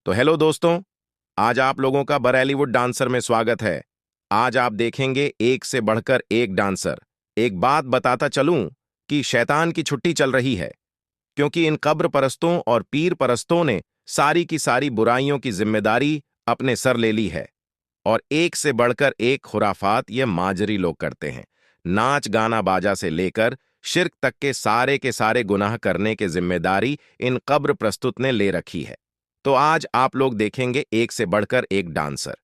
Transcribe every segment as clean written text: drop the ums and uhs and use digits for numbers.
तो हेलो दोस्तों, आज आप लोगों का बॉलीवुड डांसर में स्वागत है। आज आप देखेंगे एक से बढ़कर एक डांसर। एक बात बताता चलूं कि शैतान की छुट्टी चल रही है, क्योंकि इन कब्र परस्तों और पीर परस्तों ने सारी की सारी बुराइयों की जिम्मेदारी अपने सर ले ली है। और एक से बढ़कर एक खुराफात ये माजरी लोग करते हैं। नाच गाना बाजा से लेकर शिर्क तक के सारे गुनाह करने की जिम्मेदारी इन कब्र प्रस्तुत ने ले रखी है। तो आज आप लोग देखेंगे एक से बढ़कर एक डांसर।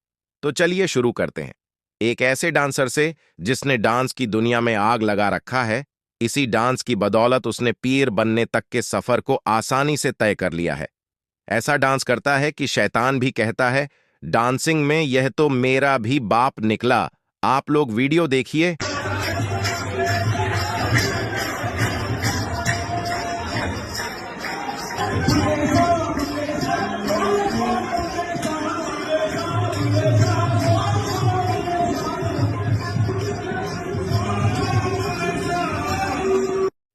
तो चलिए शुरू करते हैं एक ऐसे डांसर से जिसने डांस की दुनिया में आग लगा रखा है। इसी डांस की बदौलत उसने पीर बनने तक के सफर को आसानी से तय कर लिया है। ऐसा डांस करता है कि शैतान भी कहता है, डांसिंग में यह तो मेरा भी बाप निकला। आप लोग वीडियो देखिए।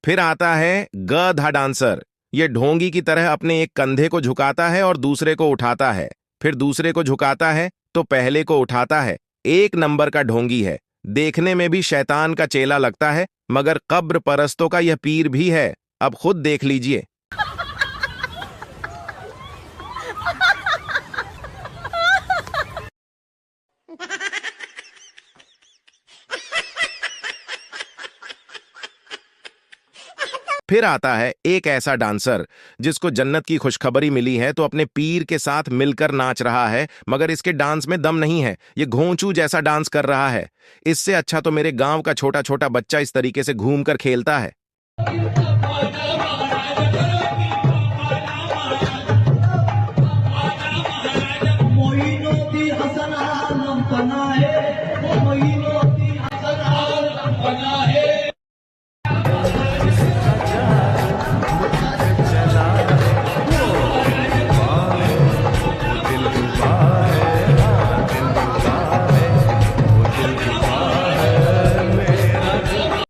फिर आता है गधा डांसर। ये ढोंगी की तरह अपने एक कंधे को झुकाता है और दूसरे को उठाता है, फिर दूसरे को झुकाता है तो पहले को उठाता है। एक नंबर का ढोंगी है। देखने में भी शैतान का चेला लगता है, मगर कब्र परस्तों का यह पीर भी है। अब खुद देख लीजिए। फिर आता है एक ऐसा डांसर जिसको जन्नत की खुशखबरी मिली है, तो अपने पीर के साथ मिलकर नाच रहा है, मगर इसके डांस में दम नहीं है। ये घोंचू जैसा डांस कर रहा है। इससे अच्छा तो मेरे गांव का छोटा छोटा बच्चा इस तरीके से घूमकर खेलता है।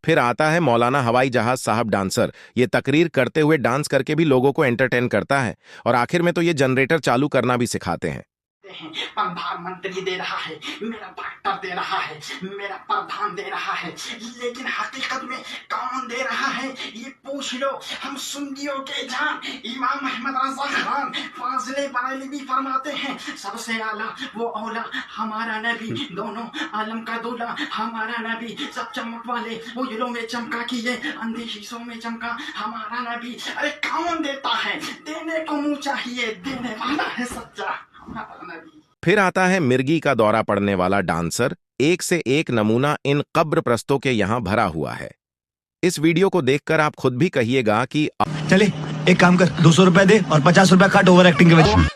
फिर आता है मौलाना हवाई जहाज साहब डांसर। ये तकरीर करते हुए डांस करके भी लोगों को एंटरटेन करता है, और आखिर में तो ये जनरेटर चालू करना भी सिखाते हैं। प्रधानमंत्री दे रहा है, मेरा डॉक्टर दे रहा है, मेरा प्रधान दे रहा है, लेकिन हकीकत में कौन दे रहा है ये पूछ लो। हम सुन्नियों के जान इमाम अहमद रजा खान फाजिले बरेलवी फरमाते हैं, सबसे आला वो औला हमारा नबी, दोनों आलम का दूल्हा हमारा नबी, सब चमक वाले उजलों में चमका किए, अंधे शीशों में चमका हमारा नबी। अरे कौन देता है? देने को मुंह चाहिए, देने वाला है सच्चा। फिर आता है मिर्गी का दौरा पड़ने वाला डांसर। एक से एक नमूना इन कब्र प्रस्तों के यहां भरा हुआ है। इस वीडियो को देखकर आप खुद भी कहिएगा कि चले एक काम कर, 200 रुपए दे और 50 रुपए काट ओवर एक्टिंग के वजह।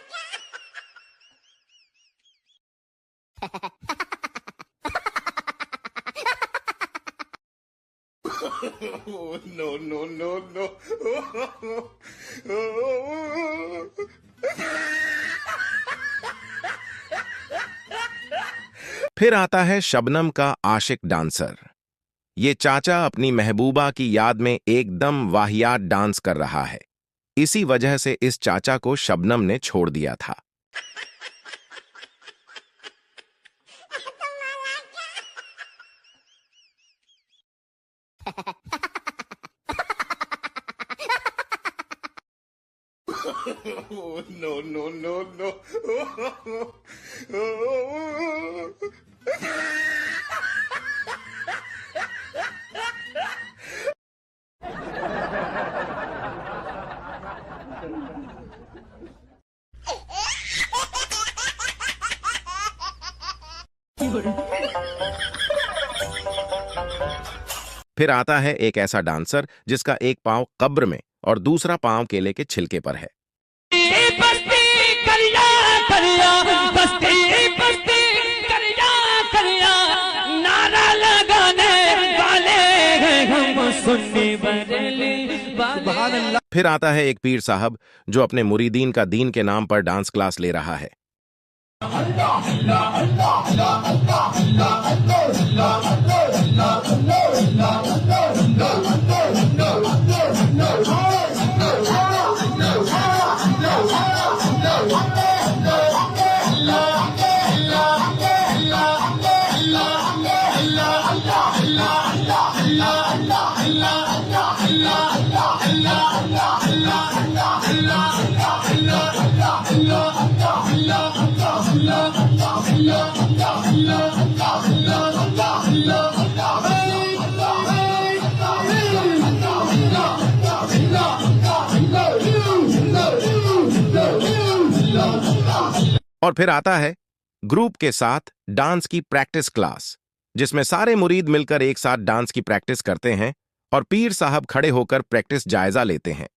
No, no, no, no. फिर आता है शबनम का आशिक डांसर। ये चाचा अपनी महबूबा की याद में एकदम वाहियात डांस कर रहा है। इसी वजह से इस चाचा को शबनम ने छोड़ दिया था। No, no, no, no. फिर आता है एक ऐसा डांसर जिसका एक पांव कब्र में और दूसरा पांव केले के छिलके पर है। फिर आता है एक पीर साहब जो अपने मुरीदीन का दीन के नाम पर डांस क्लास ले रहा है। और फिर आता है ग्रुप के साथ डांस की प्रैक्टिस क्लास, जिसमें सारे मुरीद मिलकर एक साथ डांस की प्रैक्टिस करते हैं और पीर साहब खड़े होकर प्रैक्टिस जायजा लेते हैं।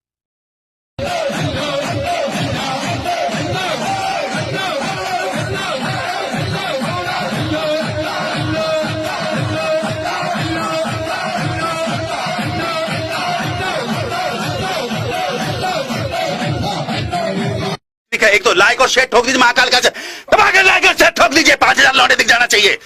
एक तो लाइक और शेयर ठोक दीजिए, महाकाल का दबा के लाइक और शेयर ठोक दीजिए, 5000 लौटे दिख जाना चाहिए।